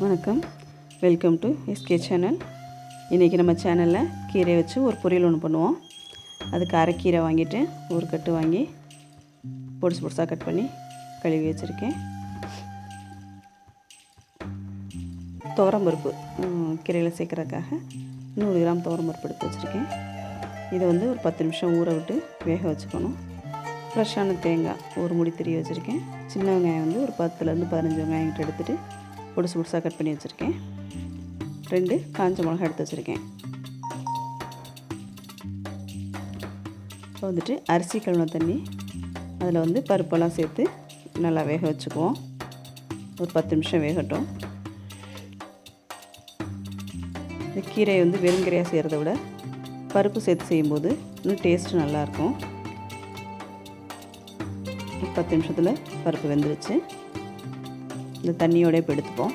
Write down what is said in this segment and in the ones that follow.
வணக்கம், welcome to SK channel. இன்றைக்கி நம்ம சேனலில் கீரை வச்சு ஒரு பொரியல் ஒன்று பண்ணுவோம். அதுக்கு அரைக்கீரை வாங்கிட்டு ஒரு கட்டு வாங்கி பொடிசு பொடிசாக கட் பண்ணி கழுவி வச்சுருக்கேன். துவரம்பருப்பு கீரையில் சேர்க்குறதுக்காக 100 கிராம் துவரம்பருப்பு எடுத்து வச்சுருக்கேன். இதை வந்து ஒரு 10 நிமிஷம் ஊற விட்டு வேக வச்சுக்கணும். ஃப்ரெஷ்ஷான தேங்காய் ஒரு முடி திரிய வச்சுருக்கேன். சின்ன வெங்காயம் வந்து ஒரு 10லேருந்து 15 வெங்காயம் கிட்ட எடுத்துகிட்டு பொடிசு பொடிசாக கட் பண்ணி வச்சுருக்கேன். 2 காஞ்ச மிளகா எடுத்து வச்சுருக்கேன். இப்போ வந்துட்டு அரிசி கழுவின தண்ணி, அதில் வந்து பருப்பெல்லாம் சேர்த்து நல்லா வேக வச்சுக்குவோம். ஒரு 10 நிமிஷம் வேகட்டும். இந்த கீரையை வந்து வெறுங்கீரையாக செய்கிறத விட பருப்பு சேர்த்து செய்யும்போது இன்னும் டேஸ்ட்டு நல்லாயிருக்கும். 10 நிமிஷத்தில் பருப்பு வெந்துருச்சு. இந்த தண்ணியோடய இப்போ எடுத்துப்போம்.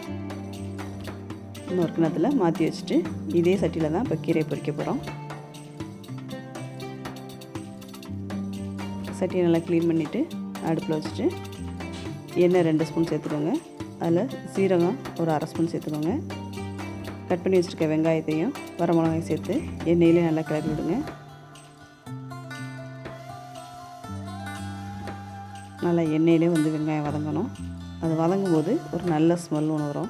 இன்னொரு கிணத்துல மாற்றி வச்சுட்டு இதே சட்டியில் தான் இப்போ கீரை பொரிக்க போகிறோம். சட்டியை நல்லா க்ளீன் பண்ணிவிட்டு அடுப்பில் வச்சுட்டு எண்ணெய் 2 ஸ்பூன் சேர்த்துக்கோங்க. அதில் சீரகம் ஒரு 1/2 ஸ்பூன் சேர்த்துக்கோங்க. கட் பண்ணி வச்சுருக்க வெங்காயத்தையும் வரமிளகாயும் சேர்த்து எண்ணெயிலே நல்லா கிளறி விடுங்க. நல்லா எண்ணெயிலே வந்து வெங்காயம் வதங்கணும். அது வதங்கும் போது ஒரு நல்ல ஸ்மெல் ஒன்று வரும்.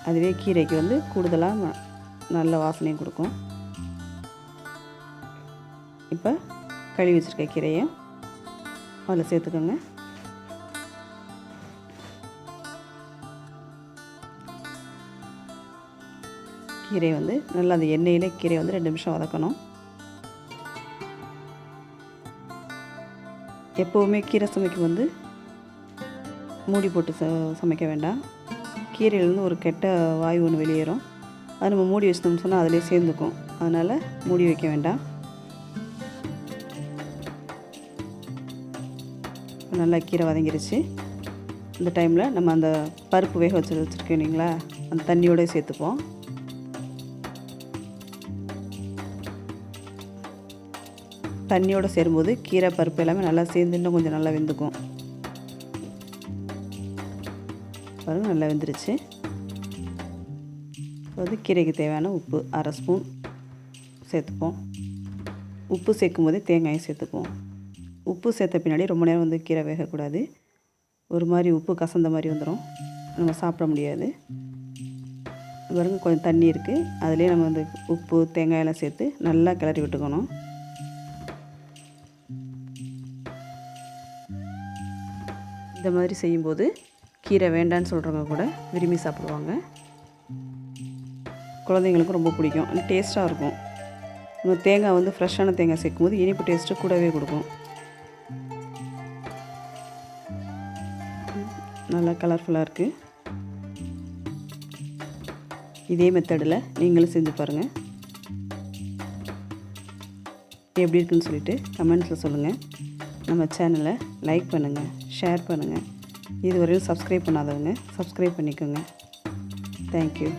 அதுவே கீரைக்கு வந்து கூடுதலாக நல்ல வாசனையும் கொடுக்கும். இப்போ கழுவி வச்சுருக்க கீரையும் அதில் சேர்த்துக்கோங்க. கீரை வந்து நல்லா அந்த எண்ணெயிலே கீரை வந்து 2 நிமிஷம் வதக்கணும். எப்போவுமே கீரை சமைக்கும் வந்து மூடி போட்டு சமைக்க வேண்டாம். கீரையிலேருந்து ஒரு கெட்ட வாயு ஒன்று வெளியேறும். அது நம்ம மூடி வச்சிட்டோம்னு சொன்னால் அதிலே சேர்ந்துக்கும். அதனால் மூடி வைக்க வேண்டாம். நல்லா கீரை வதங்கிருச்சு. இந்த டைமில் நம்ம அந்த பருப்பு வேக வச்சுருக்கோம் இல்லைங்களா, அந்த தண்ணியோடு சேர்த்துப்போம். தண்ணியோடு சேரும்போது கீரை பருப்பு எல்லாமே நல்லா சேர்ந்து இன்னும் கொஞ்சம் நல்லா வெந்துக்கும். பாருங்க, நல்லா வெந்துருச்சு. அது கீரைக்கு தேவையான உப்பு 1/2 ஸ்பூன் சேர்த்துப்போம். உப்பு சேர்க்கும் போதே தேங்காயும் சேர்த்துப்போம். உப்பு சேர்த்த பின்னாடி ரொம்ப நேரம் வந்து கீரை வேகக்கூடாது. ஒரு மாதிரி உப்பு கசந்த மாதிரி வந்துடும், நம்ம சாப்பிட முடியாது. பாருங்க, கொஞ்சம் தண்ணி இருக்குது. அதிலே நம்ம வந்து உப்பு தேங்காயெல்லாம் சேர்த்து நல்லா கிளறி விட்டுக்கணும். இந்த மாதிரி செய்யும்போது கீரை வேண்டான்னு சொல்கிறவங்க கூட விரும்பி சாப்பிடுவாங்க. குழந்தைங்களுக்கும் ரொம்ப பிடிக்கும். டேஸ்ட்டாக இருக்கும். நம்ம தேங்காய் வந்து ஃப்ரெஷ்ஷான தேங்காய் சேர்க்கும்போது இனிப்பு டேஸ்ட்டு கூடவே கொடுக்கும். நல்லா கலர்ஃபுல்லாக இருக்குது. இதே மெத்தடில் நீங்களும் செஞ்சு பாருங்கள். எப்படி இருக்குன்னு சொல்லிவிட்டு கமெண்ட்ஸில் சொல்லுங்கள். நம்ம சேனலை லைக் பண்ணுங்கள், ஷேர் பண்ணுங்கள். இதுவரையும் சப்ஸ்கிரைப் பண்ணாதவங்க சப்ஸ்கிரைப் பண்ணிக்கோங்க. தேங்க்யூ.